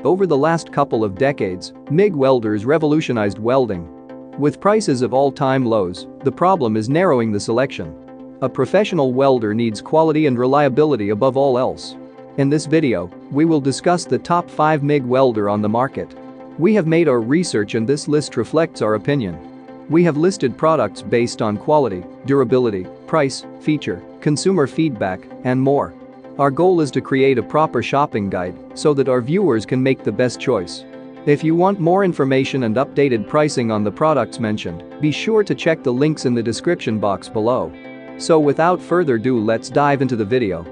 Over the last couple of decades, MIG welders revolutionized welding. With prices of all-time lows, the problem is narrowing the selection. A professional welder needs quality and reliability above all else. In this video, we will discuss the top 5 MIG welder on the market. We have made our research and this list reflects our opinion. We have listed products based on quality, durability, price, feature, consumer feedback, and more. Our goal is to create a proper shopping guide so that our viewers can make the best choice. If you want more information and updated pricing on the products mentioned, be sure to check the links in the description box below. So without further ado, let's dive into the video.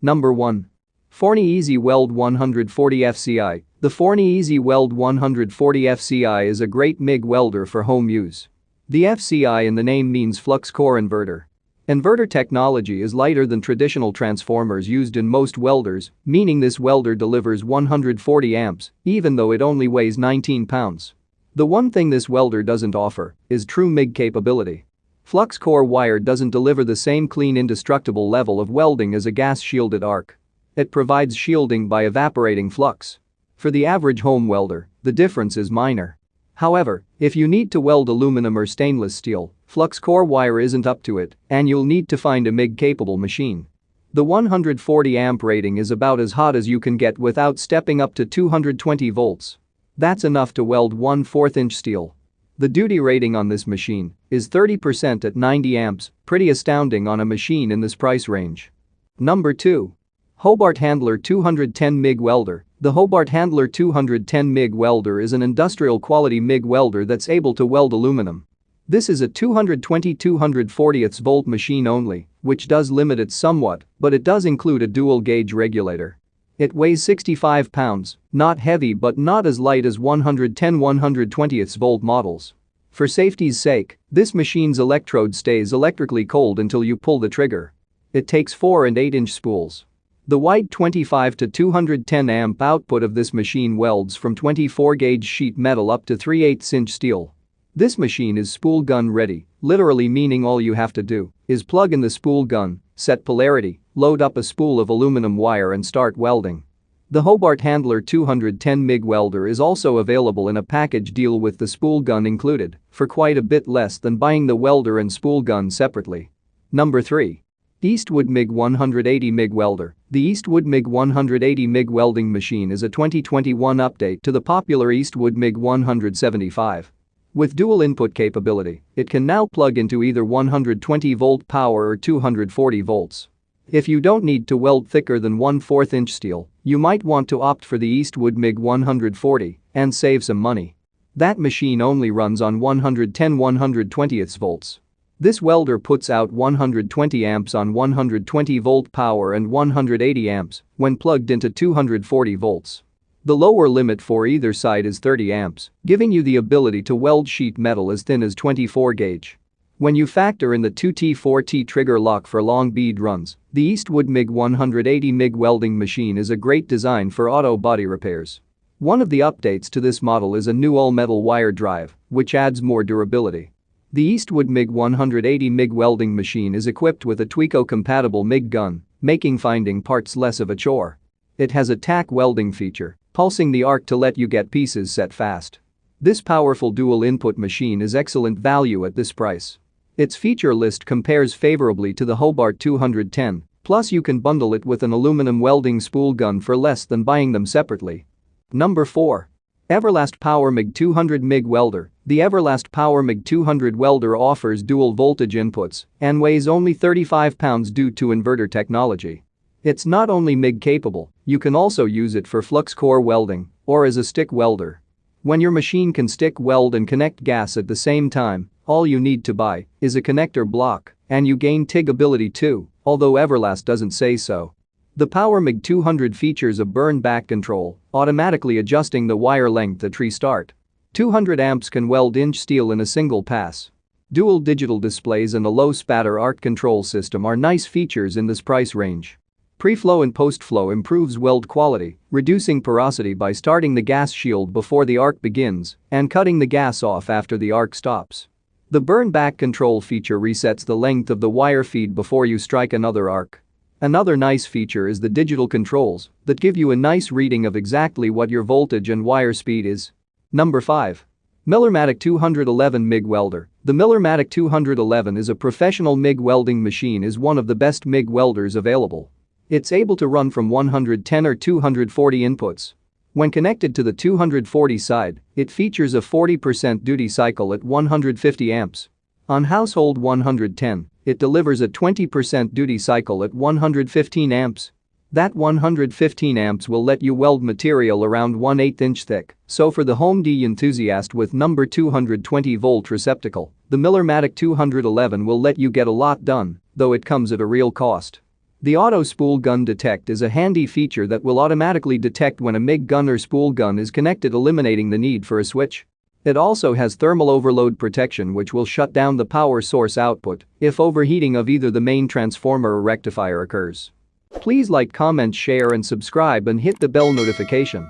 Number 1. Forney Easy Weld 140 FCI. The Forney Easy Weld 140 FCI is a great MIG welder for home use. The FCI in the name means flux core inverter. Inverter technology is lighter than traditional transformers used in most welders, meaning this welder delivers 140 amps, even though it only weighs 19 pounds. The one thing this welder doesn't offer is true MIG capability. Flux core wire doesn't deliver the same clean, indestructible level of welding as a gas-shielded arc. It provides shielding by evaporating flux. For the average home welder, the difference is minor. However, if you need to weld aluminum or stainless steel, flux core wire isn't up to it, and you'll need to find a MIG-capable machine. The 140 amp rating is about as hot as you can get without stepping up to 220 volts. That's enough to weld 1/4 inch steel. The duty rating on this machine is 30% at 90 amps, pretty astounding on a machine in this price range. Number 2. Hobart Handler 210 MIG Welder. The Hobart Handler 210 MIG welder is an industrial-quality MIG welder that's able to weld aluminum. This is a 220/240 volt machine only, which does limit it somewhat, but it does include a dual-gauge regulator. It weighs 65 pounds, not heavy but not as light as 110/120 volt models. For safety's sake, this machine's electrode stays electrically cold until you pull the trigger. It takes 4 and 8-inch spools. The wide 25 to 210 amp output of this machine welds from 24-gauge sheet metal up to 3/8 inch steel. This machine is spool gun ready, literally meaning all you have to do is plug in the spool gun, set polarity, load up a spool of aluminum wire and start welding. The Hobart Handler 210 MIG welder is also available in a package deal with the spool gun included for quite a bit less than buying the welder and spool gun separately. Number 3. Eastwood MIG 180 MIG Welder. The Eastwood MIG 180 MIG welding machine is a 2021 update to the popular Eastwood MIG 175. With dual input capability, it can now plug into either 120-volt power or 240 volts. If you don't need to weld thicker than 1/4 inch steel, you might want to opt for the Eastwood MIG 140 and save some money. That machine only runs on 110/120 volts. This welder puts out 120 amps on 120-volt power and 180 amps when plugged into 240 volts. The lower limit for either side is 30 amps, giving you the ability to weld sheet metal as thin as 24 gauge. When you factor in the 2T4T trigger lock for long bead runs, the Eastwood MIG 180 MIG welding machine is a great design for auto body repairs. One of the updates to this model is a new all-metal wire drive, which adds more durability. The Eastwood MIG 180 MIG welding machine is equipped with a Tweco-compatible MIG gun, making finding parts less of a chore. It has a tack welding feature, pulsing the arc to let you get pieces set fast. This powerful dual-input machine is excellent value at this price. Its feature list compares favorably to the Hobart 210, plus you can bundle it with an aluminum welding spool gun for less than buying them separately. Number 4. Everlast Power MIG 200 MIG Welder. The Everlast Power MIG 200 welder offers dual voltage inputs and weighs only 35 pounds due to inverter technology. It's not only MIG capable, you can also use it for flux core welding or as a stick welder. When your machine can stick weld and connect gas at the same time, all you need to buy is a connector block and you gain TIG ability too, although Everlast doesn't say so. The Power MIG 200 features a burn back control, automatically adjusting the wire length at restart. 200 amps can weld inch steel in a single pass. Dual digital displays and a low spatter arc control system are nice features in this price range. Pre-flow and post-flow improves weld quality, reducing porosity by starting the gas shield before the arc begins and cutting the gas off after the arc stops. The burn back control feature resets the length of the wire feed before you strike another arc. Another nice feature is the digital controls that give you a nice reading of exactly what your voltage and wire speed is. Number 5. Millermatic 211 MIG Welder. The Millermatic 211 is a professional MIG welding machine, is one of the best MIG welders available. It's able to run from 110 or 240 inputs. When connected to the 240 side, it features a 40% duty cycle at 150 amps. On household 110, it delivers a 20% duty cycle at 115 amps. That 115 amps will let you weld material around 1/8 inch thick, so for the home D enthusiast with number 220 volt receptacle, the Millermatic 211 will let you get a lot done, though it comes at a real cost. The auto spool gun detect is a handy feature that will automatically detect when a MIG gun or spool gun is connected, eliminating the need for a switch. It also has thermal overload protection, which will shut down the power source output if overheating of either the main transformer or rectifier occurs. Please like, comment, share and subscribe and hit the bell notification.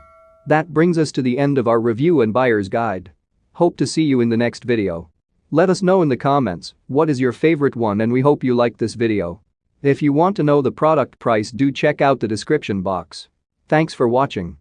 That brings us to the end of our review and buyer's guide. Hope to see you in the next video. Let us know in the comments what is your favorite one, and we hope you liked this video. If you want to know the product price, do check out the description box. Thanks for watching.